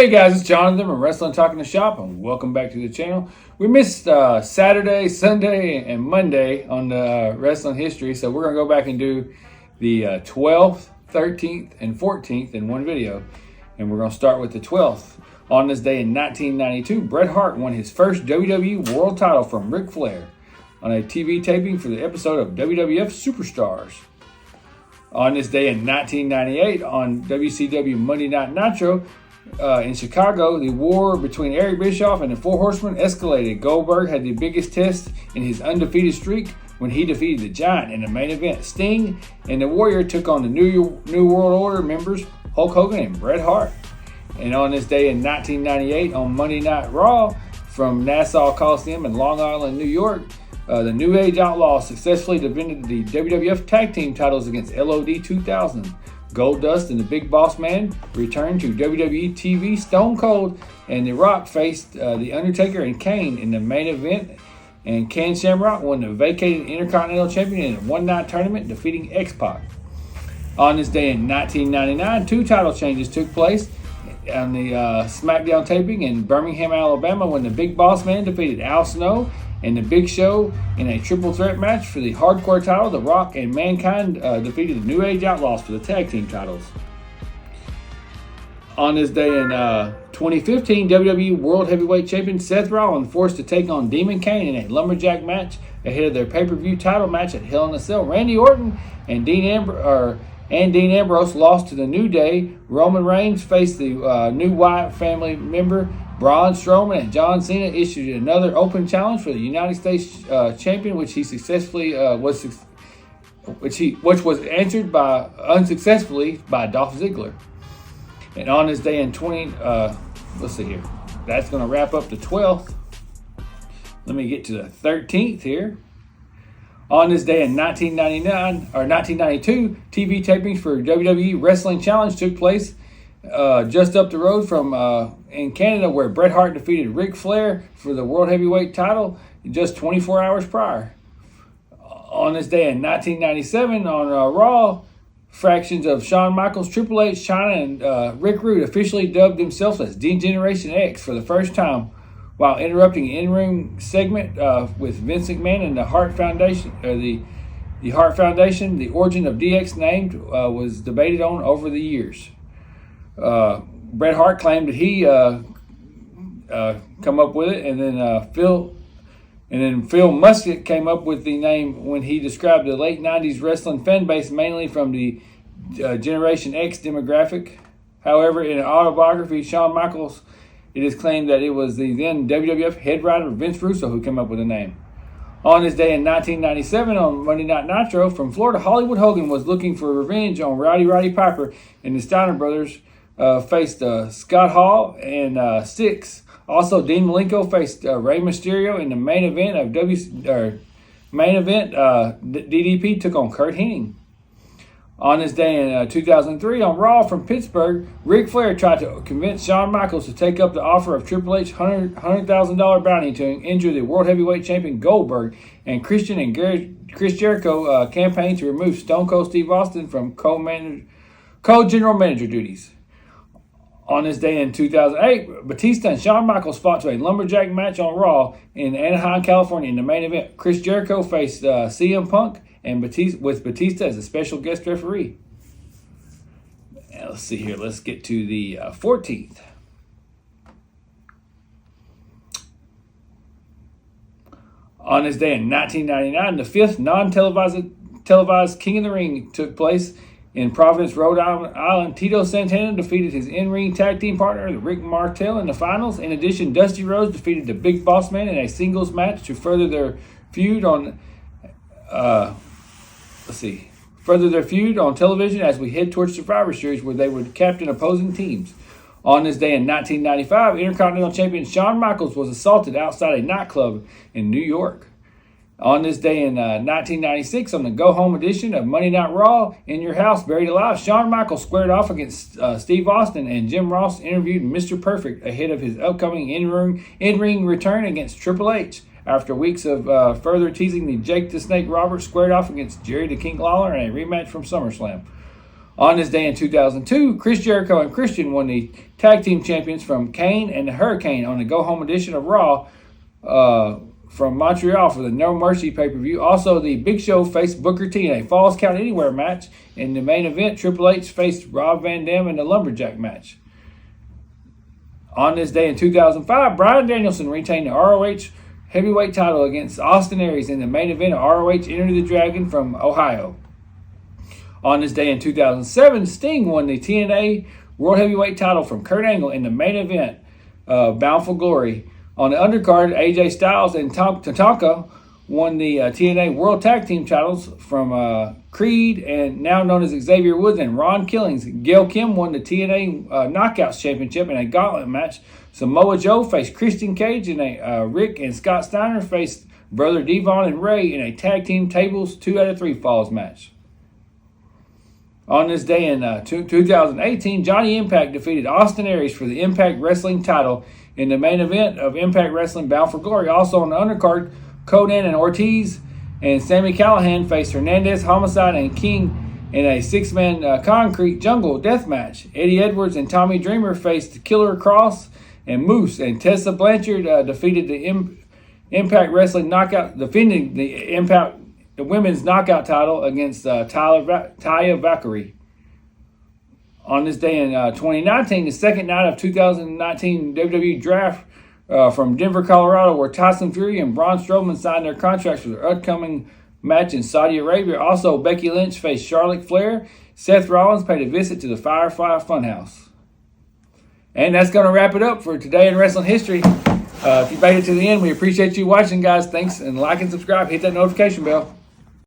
Hey guys, it's Jonathan from Wrestling Talking the Shop, and welcome back to the channel. We missed Saturday, Sunday, and Monday on the wrestling history, so we're going to go back and do the 12th, 13th, and 14th in one video. And we're going to start with the 12th. On this day in 1992, Bret Hart won his first WWE World title from Ric Flair on a TV taping for the episode of WWF Superstars. On this day in 1998, on WCW Monday Night Nitro, in Chicago, the war between Eric Bischoff and the Four Horsemen escalated. Goldberg had the biggest test in his undefeated streak when he defeated the Giant in the main event. Sting and the Warrior took on the New World Order members Hulk Hogan and Bret Hart. And on this day in 1998, on Monday Night Raw from Nassau Coliseum in Long Island, New York, the New Age Outlaws successfully defended the WWF Tag Team titles against LOD 2000. Goldust and the Big Boss Man returned to WWE TV. Stone Cold and The Rock faced The Undertaker and Kane in the main event. And Ken Shamrock won the vacated Intercontinental Champion in a one-night tournament, defeating X-Pac. On this day in 1999, two title changes took place on the SmackDown taping in Birmingham, Alabama, when the Big Boss Man defeated Al Snow and the Big Show in a triple threat match for the hardcore title. The Rock and Mankind defeated the New Age Outlaws for the tag team titles. On this day in 2015, WWE World Heavyweight Champion Seth Rollins forced to take on Demon Kane in a lumberjack match ahead of their pay-per-view title match at Hell in a Cell. Randy Orton and Dean Ambrose lost to the New Day. Roman Reigns faced the new Wyatt family member Braun Strowman, and John Cena issued another open challenge for the United States champion, which he successfully which was answered unsuccessfully by Dolph Ziggler. And on this day in let's see here, that's going to wrap up the 12th. Let me get to the 13th here. On this day in 1992, TV tapings for WWE Wrestling Challenge took place just up the road from in Canada, where Bret Hart defeated Ric Flair for the World Heavyweight title just 24 hours prior. On this day in 1997, on Raw, fractions of Shawn Michaels, Triple H, Chyna, and Rick Rude officially dubbed themselves as D-Generation X for the first time, while interrupting an in-ring segment with Vince McMahon and the Hart Foundation. The Hart Foundation, the origin of DX named, was debated on over the years. Bret Hart claimed that he come up with it, and then Phil Musket came up with the name when he described the late 90s wrestling fan base mainly from the Generation X demographic. However, in an autobiography, Shawn Michaels, it is claimed that it was the then WWF head writer Vince Russo who came up with the name. On this day in 1997, on Monday Night Nitro from Florida, Hollywood Hogan was looking for revenge on Roddy Piper, and the Steiner brothers faced Scott Hall and Syxx. Also, Dean Malenko faced Rey Mysterio in the main event of DDP took on Kurt Hennig. On this day in 2003, on Raw from Pittsburgh, Ric Flair tried to convince Shawn Michaels to take up the offer of Triple H's $100,000 bounty to injure the World Heavyweight Champion Goldberg, and Chris Jericho campaigned to remove Stone Cold Steve Austin from co-general manager duties. On this day in 2008, Batista and Shawn Michaels fought to a lumberjack match on Raw in Anaheim, California. In the main event, Chris Jericho faced CM Punk, and Batista as a special guest referee. Now, let's see here. Let's get to the 14th. On this day in 1999, the fifth non-televised King of the Ring took place in Providence, Rhode Island. Tito Santana defeated his in-ring tag team partner, Rick Martel, in the finals. In addition, Dusty Rhodes defeated the Big Boss Man in a singles match to further their feud on television as we head towards Survivor Series, where they would captain opposing teams. On this day in 1995, Intercontinental Champion Shawn Michaels was assaulted outside a nightclub in New York. On this day in 1996, on the go-home edition of Monday Night Raw, In Your House, Buried Alive, Shawn Michaels squared off against Steve Austin, and Jim Ross interviewed Mr. Perfect ahead of his upcoming in-ring return against Triple H. After weeks of further teasing, the Jake the Snake Roberts squared off against Jerry the King Lawler in a rematch from SummerSlam. On this day in 2002, Chris Jericho and Christian won the tag team champions from Kane and the Hurricane on the Go Home edition of Raw from Montreal for the No Mercy pay-per-view. Also, the Big Show faced Booker T in a Falls Count Anywhere match. In the main event, Triple H faced Rob Van Dam in the Lumberjack match. On this day in 2005, Bryan Danielson retained the ROH heavyweight title against Austin Aries in the main event of ROH Enter the Dragon from Ohio. On this day in 2007, Sting won the TNA World Heavyweight title from Kurt Angle in the main event of Bound for Glory. On the undercard, AJ Styles and Tatanka won the TNA World Tag Team titles from Creed and now known as Xavier Woods and Ron Killings. Gail Kim won the TNA Knockouts Championship in a gauntlet match. Samoa Joe faced Christian Cage in a Rick and Scott Steiner faced Brother Devon and Ray in a tag team tables 2 out of 3 falls match. On this day in 2018, Johnny Impact defeated Austin Aries for the Impact Wrestling title in the main event of Impact Wrestling Bound for Glory. Also on the undercard, Conan and Ortiz and Sami Callihan faced Hernandez, Homicide, and King in a 6-man concrete jungle death match. Eddie Edwards and Tommy Dreamer faced Killer Cross and Moose, and Tessa Blanchard defeated the Impact Wrestling Knockout, defending the women's knockout title against Taya Valkyrie. On this day in 2019, the second night of 2019 WWE Draft from Denver, Colorado, where Tyson Fury and Braun Strowman signed their contracts for their upcoming match in Saudi Arabia. Also, Becky Lynch faced Charlotte Flair. Seth Rollins paid a visit to the Firefly Funhouse. And that's going to wrap it up for today in wrestling history. If you made it to the end, we appreciate you watching, guys. Thanks, and like and subscribe. Hit that notification bell.